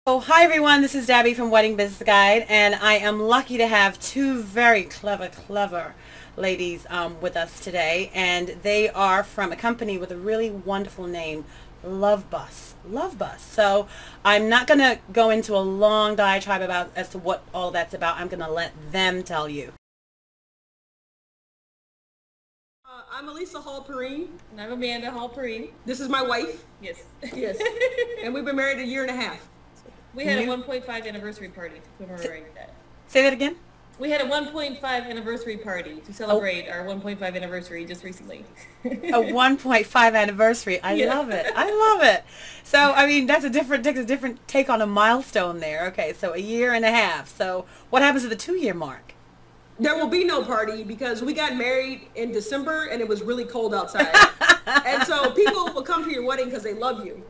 Oh, hi everyone, this is Debbie from Wedding Business Guide, and I am lucky to have two very clever ladies with us today, and they are from a company with a really wonderful name, Love Bus. Love Bus. So I'm not going to go into a long diatribe about as to what all that's about. I'm going to let them tell you. I'm Alissa Hall-Perine. And I'm Amanda Hall-Perine. This is my wife. Yes. Yes. And we've been married a year and a half. We had a 1.5 anniversay party to commemorate that. Say that again? We had a 1.5 anniversary party to celebrate our 1.5 anniversary just recently. A 1.5 anniversary. I love it. I love it. So, I mean, takes a different take on a milestone there. Okay, so a year and a half. So what happens at the 2-year mark? There will be no party because we got married in December and it was really cold outside. And so people will come to your wedding because they love you.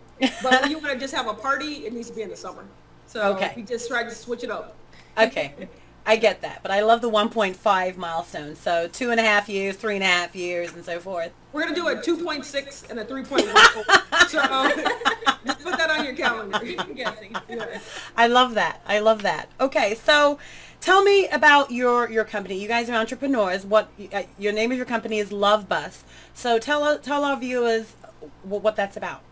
But when you want to just have a party, it needs to be in the summer. So we just tried to switch it up. Okay. I get that. But I love the 1.5 milestone. So 2.5 years, 3.5 years, and so forth. We're going to do a 2.6 and a 3.1. So just put that on your calendar. Guessing. Yeah. I love that. I love that. Okay, so tell me about your company. You guys are entrepreneurs. What your name of your company is Love Bus. So tell our viewers what that's about.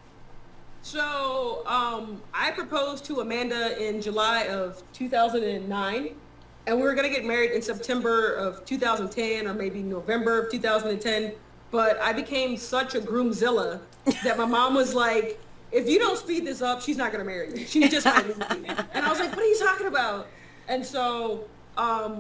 So I proposed to Amanda in July of 2009, and we were going to get married in September of 2010 or maybe November of 2010. But I became such a groomzilla that my mom was like, if you don't speed this up, she's not going to marry you. She just might leave me. And I was like, what are you talking about? And so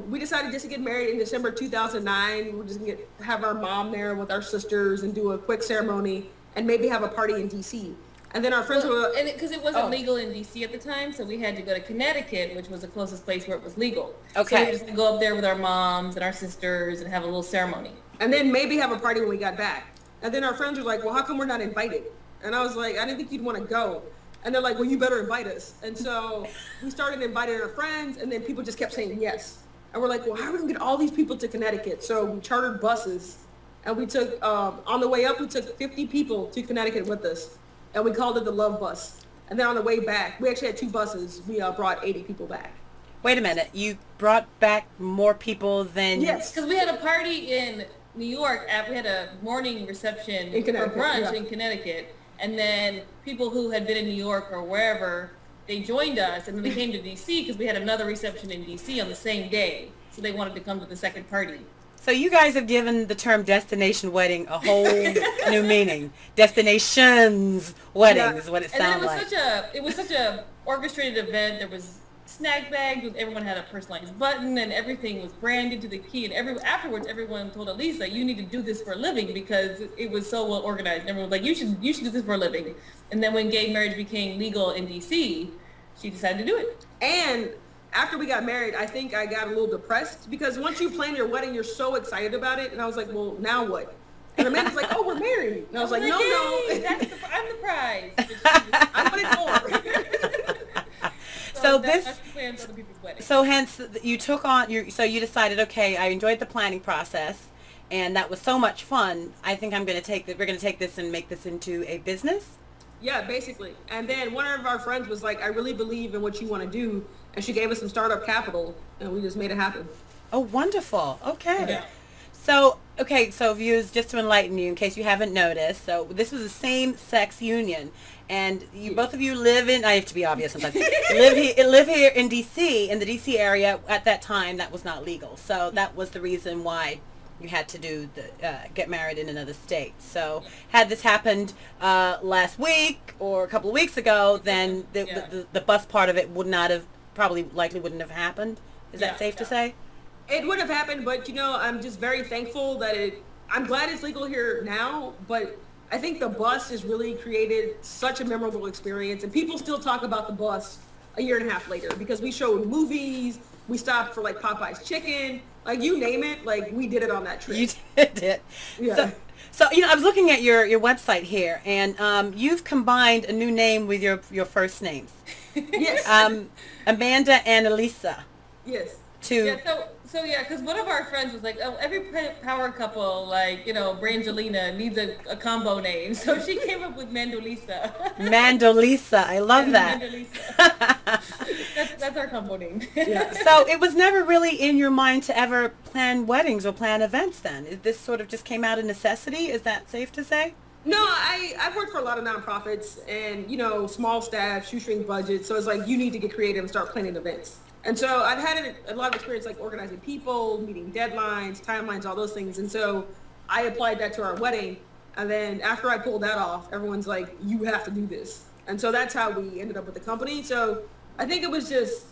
we decided just to get married in December 2009. We're just going to have our mom there with our sisters and do a quick ceremony and maybe have a party in D.C. And then our friends were... And because it wasn't legal in D.C. at the time, so we had to go to Connecticut, which was the closest place where it was legal. Okay. So we were just going to go up there with our moms and our sisters and have a little ceremony. And then maybe have a party when we got back. And then our friends were like, well, how come we're not invited? And I was like, I didn't think you'd want to go. And they're like, well, you better invite us. And so we started inviting our friends, and then people just kept saying yes. And we're like, well, how are we going to get all these people to Connecticut? So we chartered buses, and we took, on the way up, we took 50 people to Connecticut with us. And we called it the Love Bus. And then on the way back, we actually had 2 buses. We brought 80 people back. Wait a minute. You brought back more people than... Yes. Because we had a party in New York. We had a morning reception for brunch in Connecticut. And then people who had been in New York or wherever, they joined us. And then they came to D.C. because we had another reception in D.C. on the same day. So they wanted to come to the second party. So you guys have given the term destination wedding a whole new meaning. Destinations wedding is what it sounds like. It was such a orchestrated event. There was snack bags with everyone had a personalized button and everything was branded to the key. And afterwards, everyone told Alissa, you need to do this for a living because it was so well organized. And everyone was like, you should do this for a living. And then when gay marriage became legal in D.C., she decided to do it. And after we got married, I think I got a little depressed because once you plan your wedding, you're so excited about it. And I was like, well, now what? And Amanda's like, oh, we're married. And I was like, no. I'm the prize. I wanted more. So hence you took on, so you decided, okay, I enjoyed the planning process and that was so much fun. I think we're going to take this and make this into a business. Yeah, basically. And then one of our friends was like, I really believe in what you want to do. And she gave us some startup capital, and we just made it happen. Oh, wonderful. Okay. Yeah. So viewers, just to enlighten you, in case you haven't noticed, so this was a same-sex union, and both of you live in, I have to be obvious sometimes, live here in D.C., in the D.C. area. At that time, that was not legal. So that was the reason why you had to get married in another state. So had this happened last week or a couple of weeks ago, then the bus part of it would not have, likely wouldn't have happened. Is that safe to say? It would have happened, but I'm just very thankful that I'm glad it's legal here now, but I think the bus has really created such a memorable experience, and people still talk about the bus a year and a half later because we showed movies, we stopped for like Popeye's chicken, like you name it, like we did it on that trip. You did it. Yeah. So I was looking at your website here, and you've combined a new name with your first names. Yes. Amanda and Alissa. Yes. So because one of our friends was like, oh, every power couple, like, Brangelina needs a combo name. So she came up with Mandolisa. Mandolisa. I love that. Mandolisa. That's our combo name. Yeah. So it was never really in your mind to ever plan weddings or plan events then? This sort of just came out of necessity? Is that safe to say? No, I've worked for a lot of nonprofits and, small staff, shoestring budgets. So it's like, you need to get creative and start planning events. And so I've had a lot of experience like organizing people, meeting deadlines, timelines, all those things. And so I applied that to our wedding. And then after I pulled that off, everyone's like, you have to do this. And so that's how we ended up with the company. So I think it was just,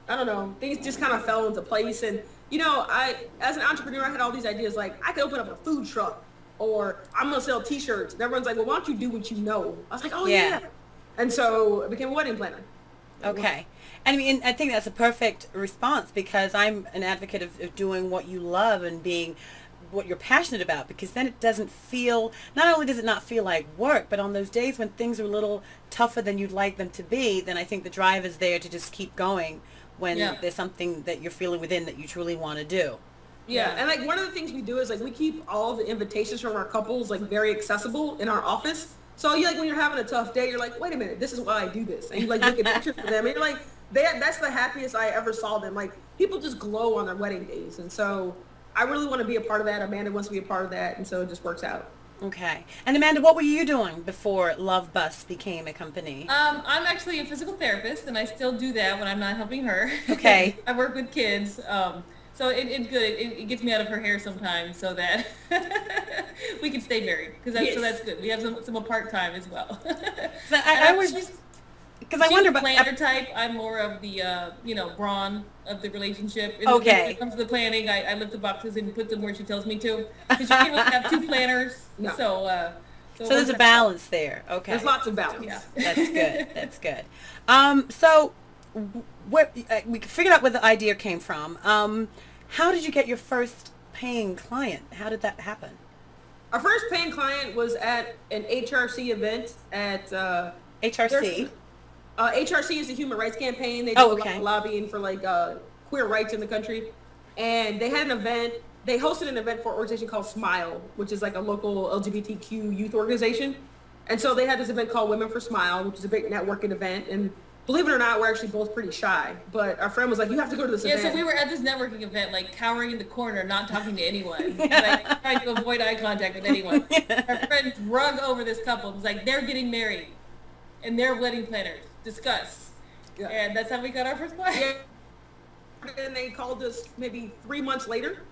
I don't know, things just kind of fell into place. And, as an entrepreneur, I had all these ideas like I could open up a food truck or I'm going to sell t-shirts. And everyone's like, well, why don't you do what you know? I was like, oh yeah. And so I became a wedding planner. Okay. And I mean, I think that's a perfect response because I'm an advocate of doing what you love and being what you're passionate about, because then it doesn't feel, not only does it not feel like work, but on those days when things are a little tougher than you'd like them to be, then I think the drive is there to just keep going when there's something that you're feeling within that you truly want to do. Yeah, and like one of the things we do is like we keep all the invitations from our couples like very accessible in our office. So you like when you're having a tough day, you're like, wait a minute, this is why I do this, and you like look at pictures of them, and you're like, that's the happiest I ever saw them. Like people just glow on their wedding days, and so I really want to be a part of that. Amanda wants to be a part of that, and so it just works out. Okay. And Amanda, what were you doing before Love Bus became a company? I'm actually a physical therapist, and I still do that when I'm not helping her. Okay. I work with kids, so it's good. It gets me out of her hair sometimes, so that we can stay married. So that's good. We have some part time as well. So I was just because I wonder about planner type. I'm more of the brawn of the relationship. Okay. When it comes to the planning, I lift the boxes and put them where she tells me to. Because you can't really have two planners. No. So there's a balance there. Okay. There's lots of balance. Yeah. That's good. That's good. So we figured out where the idea came from. How did you get your first paying client? How did that happen? Our first paying client was at an HRC event at HRC. HRC is the Human Rights Campaign. They do a lot of lobbying for like queer rights in the country. And they had an event. They hosted an event for an organization called Smile, which is like a local LGBTQ youth organization. And so they had this event called Women for Smile, which is a big networking event. And believe it or not, we're actually both pretty shy. But our friend was like, you have to go to this event. Yeah, so we were at this networking event, like cowering in the corner, not talking to anyone. Like trying to avoid eye contact with anyone. Our friend drug over this couple. It was like, they're getting married. And they're wedding planners. Discuss. Yeah. And that's how we got our first client. Yeah. And they called us maybe 3 months later.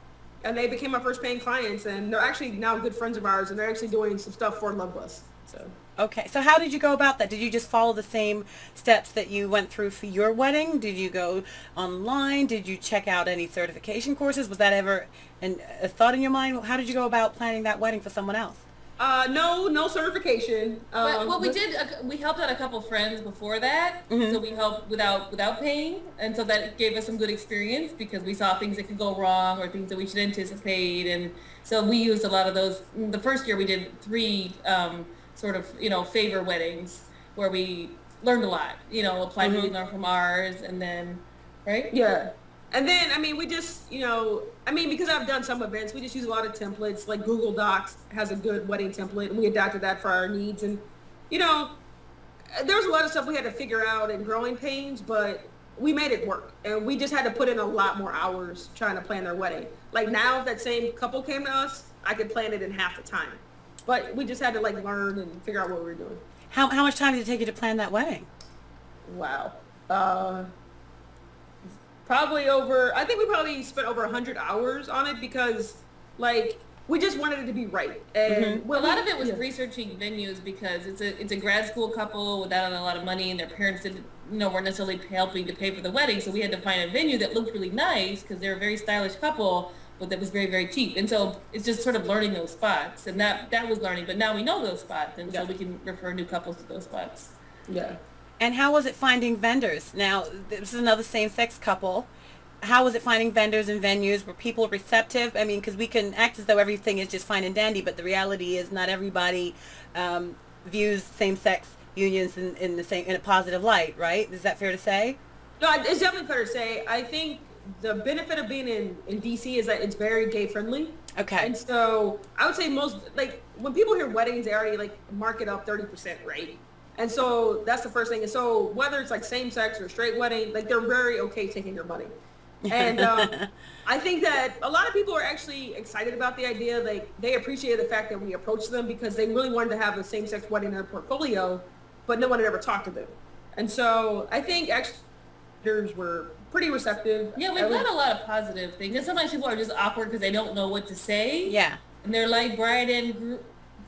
And they became our first paying clients. And they're actually now good friends of ours. And they're actually doing some stuff for Love Bus. So. Okay, so how did you go about that? Did you just follow the same steps that you went through for your wedding? Did you go online? Did you check out any certification courses? Was that ever a thought in your mind? How did you go about planning that wedding for someone else? No certification. Well, we helped out a couple friends before that, so we helped without paying, and so that gave us some good experience because we saw things that could go wrong or things that we should anticipate, and so we used a lot of those. The first year we did 3 sort of, favor weddings where we learned a lot, applied what we learned from ours, and then, right? Yeah. And then, we just, because I've done some events, we just use a lot of templates, like Google Docs has a good wedding template, and we adapted that for our needs. And, there was a lot of stuff we had to figure out in growing pains, but we made it work. And we just had to put in a lot more hours trying to plan their wedding. Like now, if that same couple came to us, I could plan it in half the time. But we just had to learn and figure out what we were doing. How much time did it take you to plan that wedding? Wow. I think we probably spent over 100 hours on it because we just wanted it to be right. And a lot of it was researching venues because it's a grad school couple without a lot of money and their parents weren't necessarily helping to pay for the wedding. So we had to find a venue that looked really nice because they're a very stylish couple, but that was very, very cheap. And so it's just sort of learning those spots. And that was learning. But now we know those spots. And so we can refer new couples to those spots. Yeah. And how was it finding vendors? Now, this is another same-sex couple. How was it finding vendors and venues? Were people receptive? Because we can act as though everything is just fine and dandy, but the reality is not everybody views same-sex unions in a positive light, right? Is that fair to say? No, it's definitely fair to say. I think the benefit of being in DC is that it's very gay friendly. Okay. And so I would say most, when people hear weddings, they already mark it up 30%, right? And so that's the first thing. And so whether it's like same sex or straight wedding, like they're very okay taking your money. And I think that a lot of people are actually excited about the idea. Like they appreciated the fact that we approached them because they really wanted to have a same-sex wedding in their portfolio, but no one had ever talked to them. And so I think actually were pretty receptive. Yeah, we've got a lot of positive things. And sometimes people are just awkward because they don't know what to say. Yeah. And they're like bride and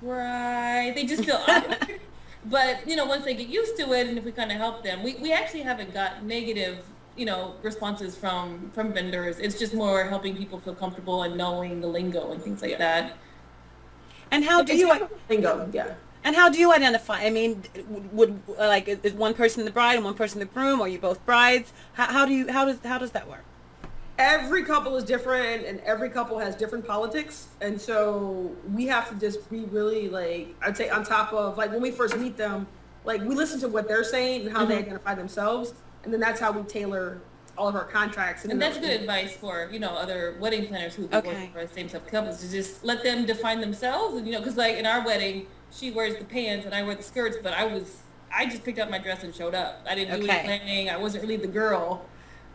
bride. They just feel awkward. But, you know, once they get used to it and if we kind of help them, we actually haven't got negative, you know, responses from vendors. It's just more helping people feel comfortable and knowing the lingo and things like that. And how do you lingo? Yeah. And how do you identify? I mean, would like is one person the bride and one person the groom, or are you both brides? How does that work? Every couple is different, and every couple has different politics, and so we have to just be really, like, I'd say on top of, like, when we first meet them, like, we listen to what they're saying and how they identify themselves, and then that's how we tailor all of our contracts. And that's good advice for, you know, other wedding planners who work for same-sex couples, to just let them define themselves. And, you know, because like in our wedding, she wears the pants and I wear the skirts, but I just picked up my dress and showed up. I didn't do any planning. I wasn't really the girl.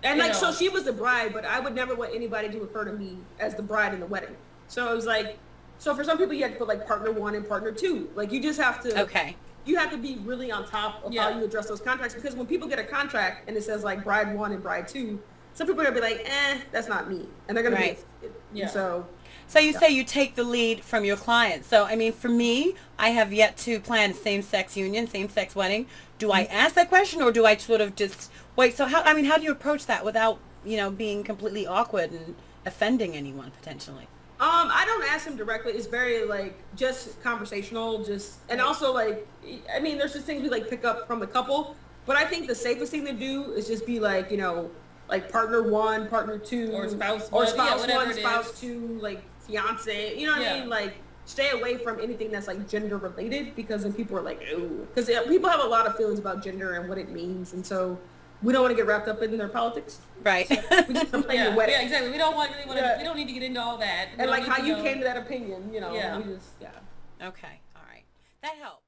And like, so she was the bride, but I would never want anybody to refer to me as the bride in the wedding. So it was like, so for some people you have to put like partner 1 and partner 2. Like you just have to, you have to be really on top of how you address those contracts, because when people get a contract and it says like bride 1 and bride 2, some people are gonna be like, that's not me. And they're gonna be, So you say you take the lead from your clients. So, I mean, for me, I have yet to plan a same-sex union, same-sex wedding. Do I ask that question, or do I sort of just wait? So how do you approach that without, you know, being completely awkward and offending anyone potentially? I don't ask them directly. It's very like just conversational, and also like, I mean, there's just things we like pick up from the couple, but I think the safest thing to do is just be like, you know, like partner 1, partner 2, or spouse 1, spouse 2, like fiance, you know what I mean? Like stay away from anything that's like gender related, because then people are like, ooh, because people have a lot of feelings about gender and what it means, and so we don't want to get wrapped up in their politics. Right. So we just play the wedding. Yeah, exactly. We don't we don't need to get into all that. And like how you came to that opinion, you know. Okay. All right. That helps.